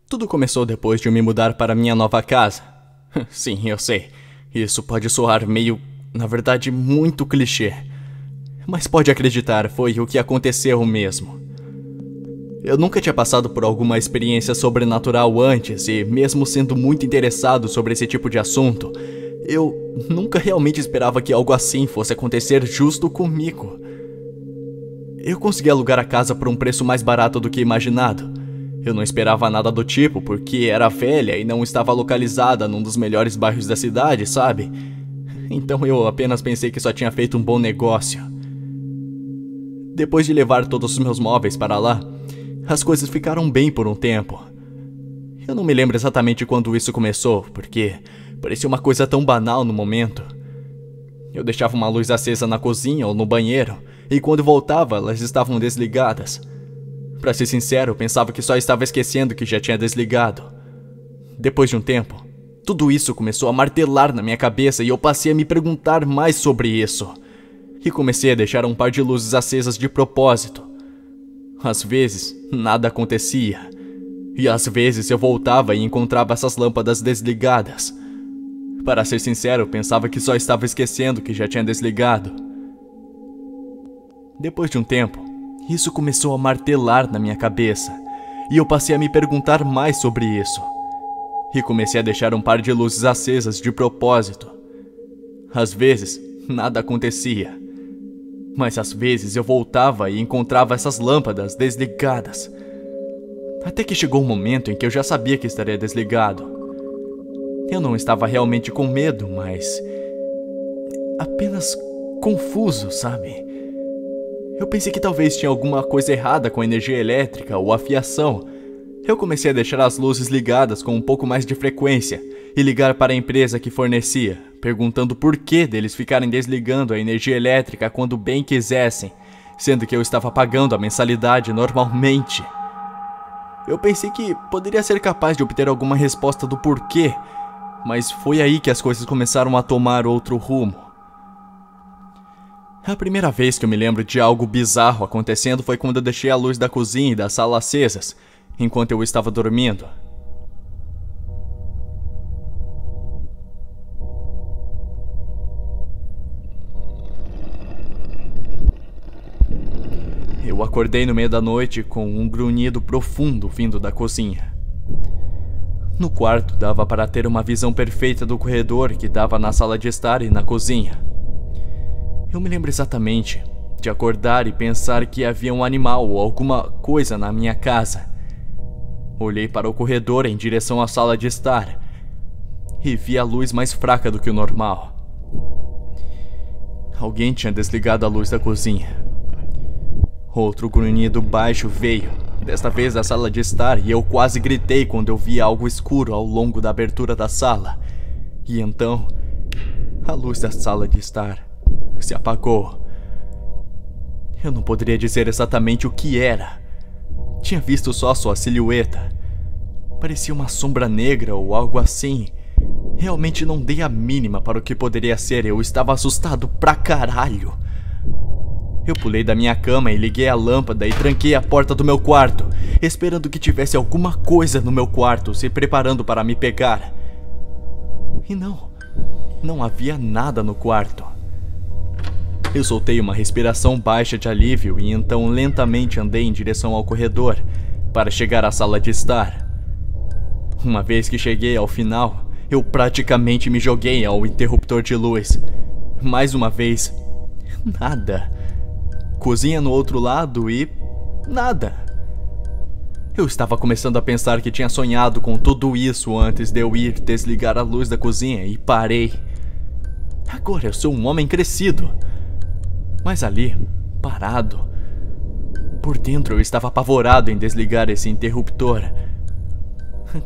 Tudo começou depois de eu me mudar para minha nova casa. Sim, eu sei. Isso pode soar meio, na verdade, muito clichê. Mas pode acreditar, foi o que aconteceu mesmo. Eu nunca tinha passado por alguma experiência sobrenatural antes e, mesmo sendo muito interessado sobre esse tipo de assunto, eu nunca realmente esperava que algo assim fosse acontecer justo comigo. Eu consegui alugar a casa por um preço mais barato do que imaginado. Eu não esperava nada do tipo, porque era velha e não estava localizada num dos melhores bairros da cidade, sabe? Então eu apenas pensei que só tinha feito um bom negócio. Depois de levar todos os meus móveis para lá, as coisas ficaram bem por um tempo. Eu não me lembro exatamente quando isso começou, porque parecia uma coisa tão banal no momento. Eu deixava uma luz acesa na cozinha ou no banheiro, e quando voltava, elas estavam desligadas. Pra ser sincero, eu pensava que só estava esquecendo que já tinha desligado. Depois de um tempo, tudo isso começou a martelar na minha cabeça e eu passei a me perguntar mais sobre isso. E comecei a deixar um par de luzes acesas de propósito. Às vezes, nada acontecia. E às vezes eu voltava e encontrava essas lâmpadas desligadas. Para ser sincero, eu pensava que só estava esquecendo que já tinha desligado. Depois de um tempo, isso começou a martelar na minha cabeça. E eu passei a me perguntar mais sobre isso. E comecei a deixar um par de luzes acesas de propósito. Às vezes, nada acontecia. Mas às vezes eu voltava e encontrava essas lâmpadas desligadas. Até que chegou um momento em que eu já sabia que estaria desligado. Eu não estava realmente com medo, mas apenas confuso, sabe? Eu pensei que talvez tinha alguma coisa errada com a energia elétrica ou a fiação. Eu comecei a deixar as luzes ligadas com um pouco mais de frequência e ligar para a empresa que fornecia, perguntando por que deles ficarem desligando a energia elétrica quando bem quisessem, sendo que eu estava pagando a mensalidade normalmente. Eu pensei que poderia ser capaz de obter alguma resposta do porquê, mas foi aí que as coisas começaram a tomar outro rumo. A primeira vez que eu me lembro de algo bizarro acontecendo foi quando eu deixei a luz da cozinha e da sala acesas, enquanto eu estava dormindo. Eu acordei no meio da noite com um grunhido profundo vindo da cozinha. No quarto dava para ter uma visão perfeita do corredor que dava na sala de estar e na cozinha. Eu me lembro exatamente de acordar e pensar que havia um animal ou alguma coisa na minha casa. Olhei para o corredor em direção à sala de estar e vi a luz mais fraca do que o normal. Alguém tinha desligado a luz da cozinha. Outro grunhido baixo veio, desta vez da sala de estar, e eu quase gritei quando eu vi algo escuro ao longo da abertura da sala. E então, a luz da sala de estar se apagou. Eu não poderia dizer exatamente o que era. Tinha visto só sua silhueta. Parecia uma sombra negra ou algo assim. Realmente não dei a mínima para o que poderia ser. Eu estava assustado pra caralho. Eu pulei da minha cama e liguei a lâmpada e tranquei a porta do meu quarto, esperando que tivesse alguma coisa no meu quarto se preparando para me pegar. E não havia nada no quarto. Eu soltei uma respiração baixa de alívio e então lentamente andei em direção ao corredor para chegar à sala de estar. Uma vez que cheguei ao final, eu praticamente me joguei ao interruptor de luz. Mais uma vez, nada. Cozinha no outro lado e nada. Eu estava começando a pensar que tinha sonhado com tudo isso antes de eu ir desligar a luz da cozinha e parei. Agora eu sou um homem crescido. Mas ali, parado, por dentro eu estava apavorado em desligar esse interruptor.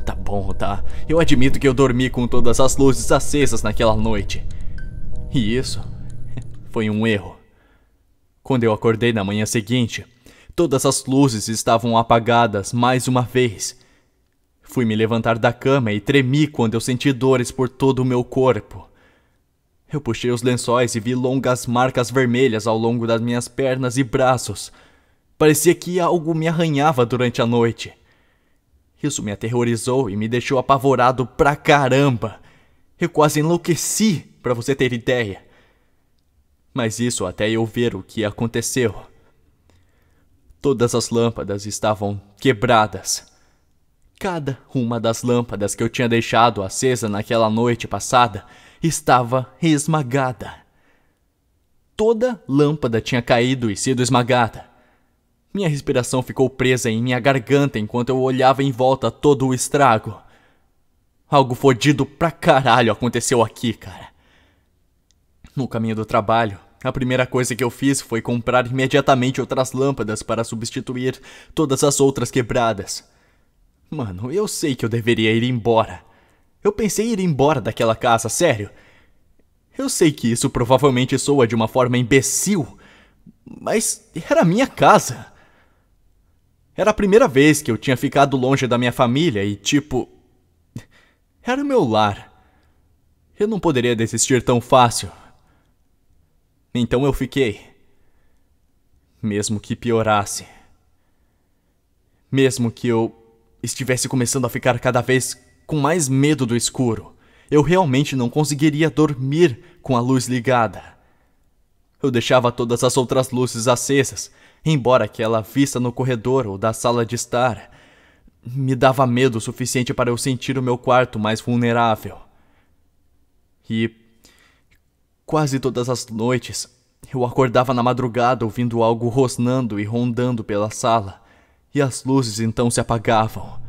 Tá bom, tá. Eu admito que eu dormi com todas as luzes acesas naquela noite. E isso foi um erro. Quando eu acordei na manhã seguinte, todas as luzes estavam apagadas mais uma vez. Fui me levantar da cama e tremi quando eu senti dores por todo o meu corpo. Eu puxei os lençóis e vi longas marcas vermelhas ao longo das minhas pernas e braços. Parecia que algo me arranhava durante a noite. Isso me aterrorizou e me deixou apavorado pra caramba. Eu quase enlouqueci, pra você ter ideia. Mas isso até eu ver o que aconteceu. Todas as lâmpadas estavam quebradas. Cada uma das lâmpadas que eu tinha deixado acesa naquela noite passada estava esmagada. Toda lâmpada tinha caído e sido esmagada. Minha respiração ficou presa em minha garganta enquanto eu olhava em volta todo o estrago. Algo fodido pra caralho aconteceu aqui, cara. No caminho do trabalho, a primeira coisa que eu fiz foi comprar imediatamente outras lâmpadas para substituir todas as outras quebradas. Mano, eu sei que eu deveria ir embora. Eu pensei em ir embora daquela casa, sério. Eu sei que isso provavelmente soa de uma forma imbecil, mas era minha casa. Era a primeira vez que eu tinha ficado longe da minha família e, tipo, era o meu lar. Eu não poderia desistir tão fácil. Então eu fiquei. Mesmo que piorasse. Mesmo que eu estivesse começando a ficar cada vez com mais medo do escuro, eu realmente não conseguiria dormir com a luz ligada. Eu deixava todas as outras luzes acesas, embora aquela vista no corredor ou da sala de estar me dava medo o suficiente para eu sentir o meu quarto mais vulnerável. E quase todas as noites eu acordava na madrugada ouvindo algo rosnando e rondando pela sala, e as luzes então se apagavam.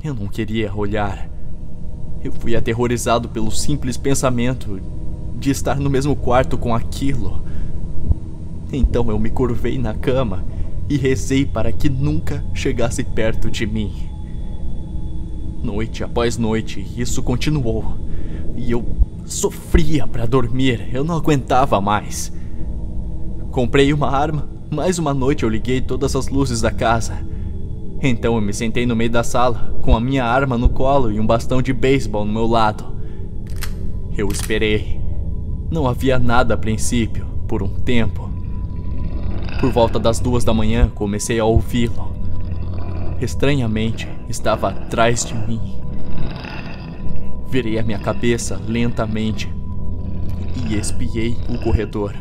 Eu não queria olhar. Eu fui aterrorizado pelo simples pensamento de estar no mesmo quarto com aquilo. Então eu me curvei na cama e rezei para que nunca chegasse perto de mim. Noite após noite, isso continuou. E eu sofria para dormir, eu não aguentava mais. Comprei uma arma, mais uma noite eu liguei todas as luzes da casa. Então eu me sentei no meio da sala, com a minha arma no colo e um bastão de beisebol no meu lado. Eu esperei. Não havia nada a princípio, por um tempo. Por volta das 2 da manhã, comecei a ouvi-lo. Estranhamente, estava atrás de mim. Virei a minha cabeça lentamente e espiei o corredor.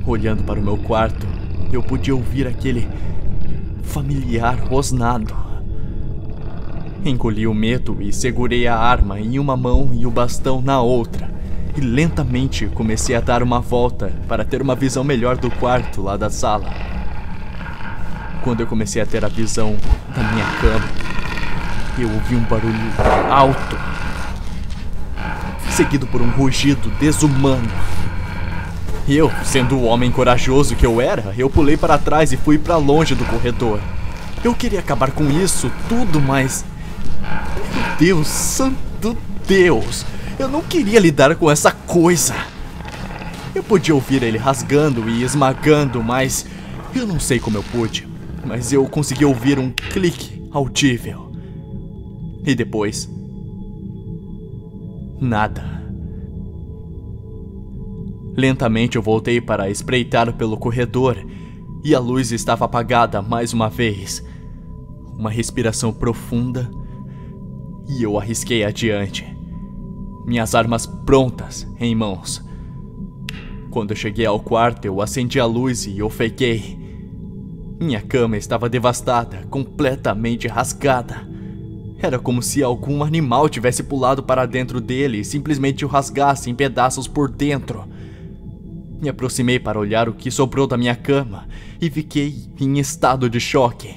Olhando para o meu quarto, eu podia ouvir aquele familiar rosnado. Engoli o medo e segurei a arma em uma mão e o bastão na outra. E lentamente comecei a dar uma volta para ter uma visão melhor do quarto lá da sala. Quando eu comecei a ter a visão da minha cama, eu ouvi um barulho alto, seguido por um rugido desumano. Eu, sendo o homem corajoso que eu era, eu pulei para trás e fui para longe do corredor. Eu queria acabar com isso tudo, mas... Meu Deus, santo Deus! Eu não queria lidar com essa coisa. Eu podia ouvir ele rasgando e esmagando, mas... Eu não sei como eu pude, mas eu consegui ouvir um clique audível. E depois... nada. Lentamente eu voltei para espreitar pelo corredor e a luz estava apagada mais uma vez. Uma respiração profunda e eu arrisquei adiante. Minhas armas prontas em mãos. Quando eu cheguei ao quarto, eu acendi a luz e ofeguei. Minha cama estava devastada, completamente rasgada. Era como se algum animal tivesse pulado para dentro dele e simplesmente o rasgasse em pedaços por dentro. Me aproximei para olhar o que sobrou da minha cama e fiquei em estado de choque.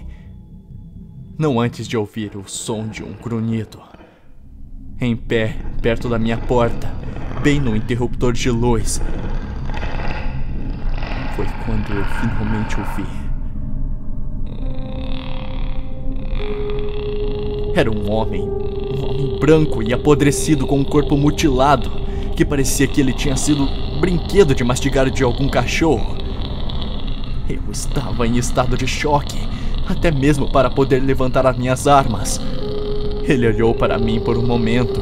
Não antes de ouvir o som de um grunhido. Em pé, perto da minha porta, bem no interruptor de luz. Foi quando eu finalmente o vi. Era um homem branco e apodrecido com um corpo mutilado, que parecia que ele tinha sido brinquedo de mastigar de algum cachorro. Eu estava em estado de choque, até mesmo para poder levantar as minhas armas. Ele olhou para mim por um momento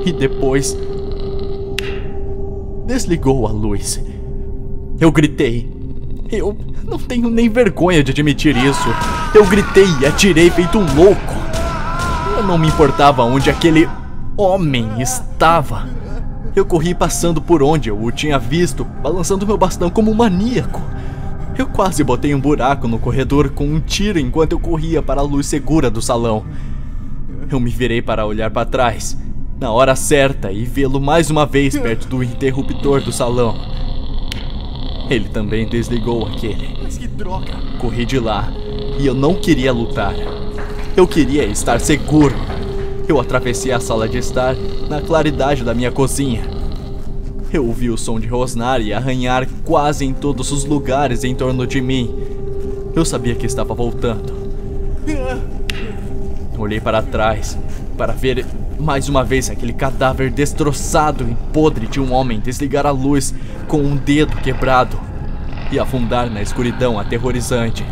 e depois desligou a luz. Eu gritei. Eu Não tenho nem vergonha de admitir isso. Eu gritei e atirei feito um louco. Eu não me importava onde aquele homem estava. Eu corri passando por onde eu o tinha visto, balançando meu bastão como um maníaco. Eu quase botei um buraco no corredor com um tiro enquanto eu corria para a luz segura do salão. Eu me virei para olhar para trás, na hora certa, e vê-lo mais uma vez perto do interruptor do salão. Ele também desligou aquele. Mas que droga! Corri de lá, e eu não queria lutar. Eu queria estar seguro. Eu atravessei a sala de estar na claridade da minha cozinha. Eu ouvi o som de rosnar e arranhar quase em todos os lugares em torno de mim. Eu sabia que estava voltando. Olhei para trás para ver mais uma vez aquele cadáver destroçado e podre de um homem desligar a luz com um dedo quebrado e afundar na escuridão aterrorizante.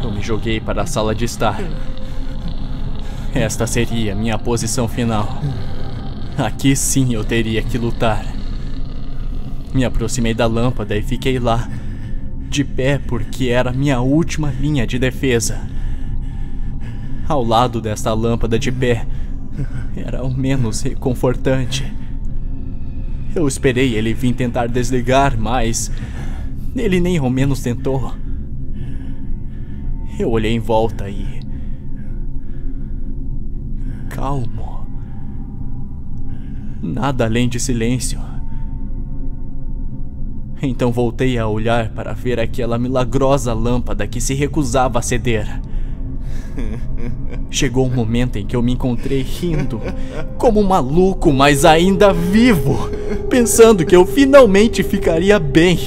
Eu me joguei para a sala de estar. Esta seria minha posição final. Aqui sim eu teria que lutar. Me aproximei da lâmpada e fiquei lá, de pé, porque era minha última linha de defesa. Ao lado desta lâmpada de pé, era o menos reconfortante. Eu esperei ele vir tentar desligar, mas ele nem ao menos tentou. Eu olhei em volta e... calmo. Nada além de silêncio. Então voltei a olhar para ver aquela milagrosa lâmpada que se recusava a ceder. Chegou um momento em que eu me encontrei rindo, como um maluco, mas ainda vivo, pensando que eu finalmente ficaria bem.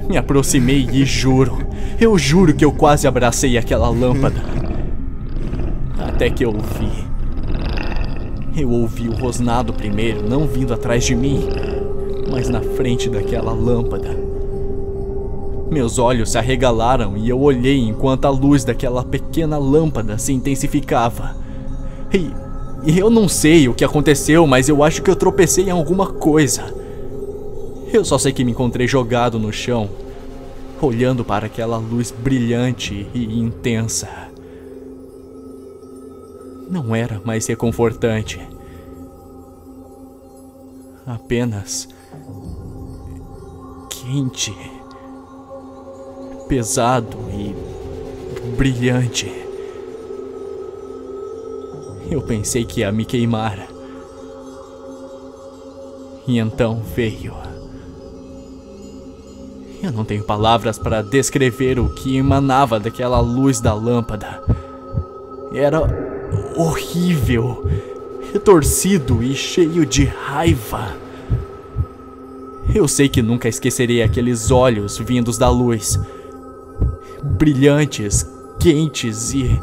Me aproximei e eu juro que eu quase abracei aquela lâmpada. Até que eu ouvi o rosnado primeiro, não vindo atrás de mim, mas na frente daquela lâmpada. Meus olhos se arregalaram e eu olhei enquanto a luz daquela pequena lâmpada se intensificava. E eu não sei o que aconteceu, mas eu acho que eu tropecei em alguma coisa. Eu só sei que me encontrei jogado no chão, olhando para aquela luz brilhante e intensa. Não era mais reconfortante. Apenas quente, pesado e brilhante. Eu pensei que ia me queimar. E então veio. Eu não tenho palavras para descrever o que emanava daquela luz da lâmpada. Era horrível, retorcido e cheio de raiva. Eu sei que nunca esquecerei aqueles olhos vindos da luz, brilhantes, quentes e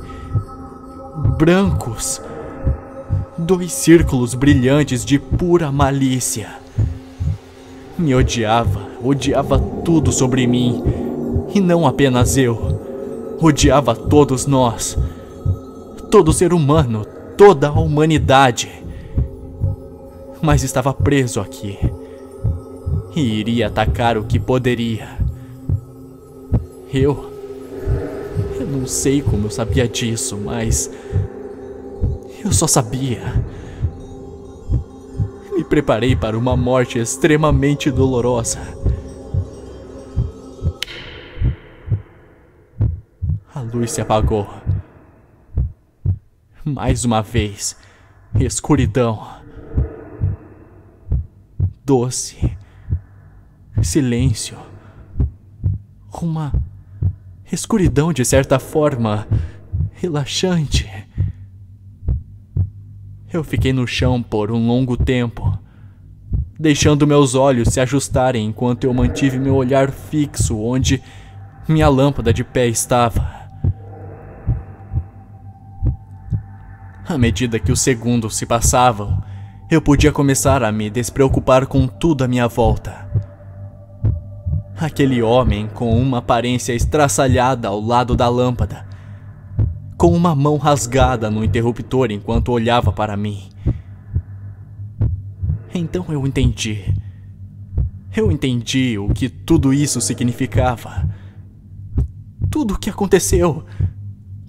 brancos. 2 círculos brilhantes de pura malícia. Me odiava tudo sobre mim. E não apenas eu. Odiava todos nós. Todo ser humano, toda a humanidade. Mas estava preso aqui. E iria atacar o que poderia. Eu não sei como eu sabia disso, mas eu só sabia. Me preparei para uma morte extremamente dolorosa. A luz se apagou. Mais uma vez, escuridão. Doce silêncio. Uma escuridão de certa forma relaxante. Eu fiquei no chão por um longo tempo, deixando meus olhos se ajustarem enquanto eu mantive meu olhar fixo onde minha lâmpada de pé estava. À medida que os segundos se passavam, eu podia começar a me despreocupar com tudo à minha volta. Aquele homem com uma aparência estraçalhada ao lado da lâmpada, com uma mão rasgada no interruptor enquanto olhava para mim. Então eu entendi. Eu entendi o que tudo isso significava. Tudo o que aconteceu.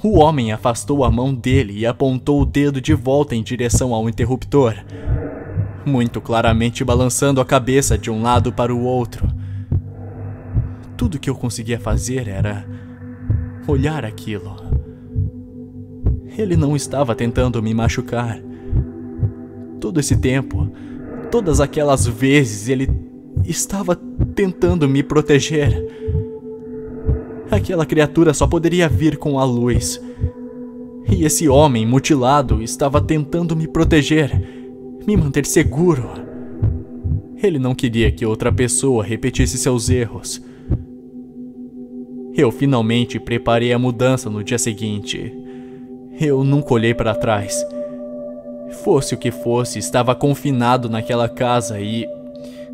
O homem afastou a mão dele e apontou o dedo de volta em direção ao interruptor, muito claramente balançando a cabeça de um lado para o outro. Tudo que eu conseguia fazer era olhar aquilo. Ele não estava tentando me machucar. Todo esse tempo, todas aquelas vezes, ele estava tentando me proteger. Aquela criatura só poderia vir com a luz. E esse homem mutilado estava tentando me proteger, me manter seguro. Ele não queria que outra pessoa repetisse seus erros. Eu finalmente preparei a mudança no dia seguinte. Eu nunca olhei para trás. Fosse o que fosse, estava confinado naquela casa e,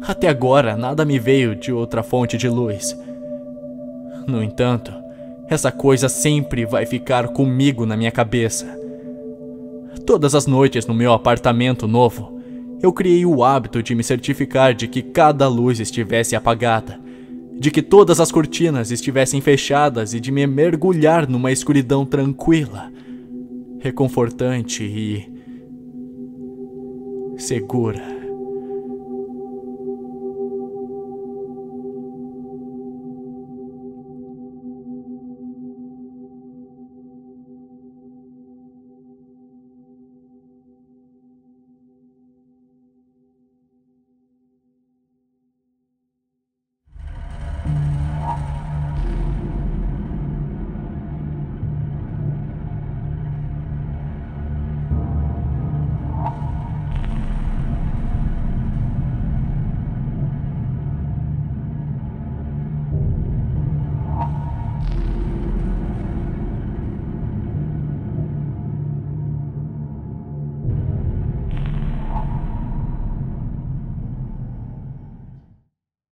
até agora, nada me veio de outra fonte de luz. No entanto, essa coisa sempre vai ficar comigo na minha cabeça. Todas as noites no meu apartamento novo, eu criei o hábito de me certificar de que cada luz estivesse apagada, de que todas as cortinas estivessem fechadas e de me mergulhar numa escuridão tranquila, reconfortante e segura.